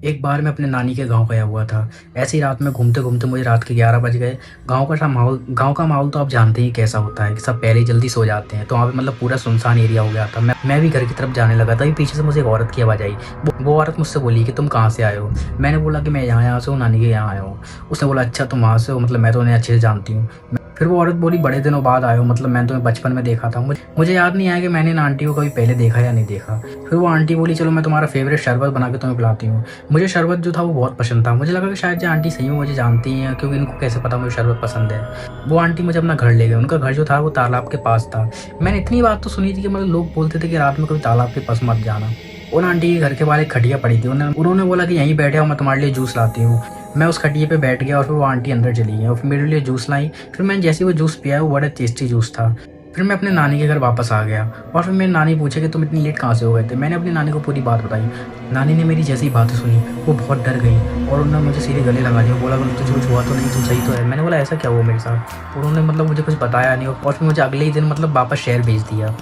एक बार मैं अपने नानी के गाँव गया हुआ था। ऐसे ही रात में घूमते-घूमते मुझे रात के 11 बज गए। गाँव का माहौल तो आप जानते ही कैसा होता है कि सब पहले ही जल्दी सो जाते हैं। तो वहाँ पे मतलब पूरा सुनसान एरिया हो गया था। मैं भी घर की तरफ जाने लगा, तभी पीछे से मुझे एक औरत की आवाज़ आई। वो औरत मुझसे बोली कि तुम कहाँ से आए हो? मैंने बोला कि मैं यहाँ-यहाँ से हूँ, नानी के यहाँ आया हूँ। उसने बोला अच्छा तुम वहाँ से हो, मतलब मैं तो उन्हें अच्छे से जानती हूँ। फिर वो औरत बोली बड़े दिनों बाद आए हो, मतलब मैंने तुम्हें बचपन में देखा था। मुझे याद नहीं आया कि मैंने इन आंटी को कभी पहले देखा या नहीं देखा। फिर वो आंटी बोली चलो मैं तुम्हारा फ़ेवरेट शरबत बना के तुम्हें पिलाती हूँ। मुझे शरबत जो था वो बहुत पसंद था। मुझे लगा कि शायद ये आंटी सही में मुझे जानती हैं, क्योंकि इनको कैसे पता मुझे शरबत पसंद है। वो आंटी मुझे अपना घर ले गए। उनका घर जो था वो तालाब के पास था। मैंने इतनी बात तो सुनी थी कि मतलब लोग बोलते थे कि रात में कभी तालाब के पास मत जाना। उन आंटी के घर के बाहर एक खटिया पड़ी थी। उन्होंने बोला कि यहीं बैठे हो, मैं तुम्हारे लिए जूस लाती हूँ। मैं उस खटिए पे बैठ गया और फिर वो आंटी अंदर चली गई और फिर मेरे लिए जूस लाई। फिर मैंने जैसे ही वो जूस पिया, वो बड़ा टेस्टी जूस था। फिर मैं अपने नानी के घर वापस आ गया और फिर मेरी नानी पूछे कि तुम इतनी लेट कहाँ से हो गए थे? मैंने अपनी नानी को पूरी बात बताई। नानी ने मेरी जैसी बातें सुनी, वो बहुत डर गई और उन्होंने मुझे सीधे गले लगा लिया। बोला बोले तुझे कुछ हुआ तो नहीं, तू सही तो है? मैंने बोला ऐसा क्या हुआ मेरे साथ? उन्होंने मतलब मुझे कुछ बताया नहीं और फिर मुझे अगले ही दिन मतलब वापस शहर भेज दिया।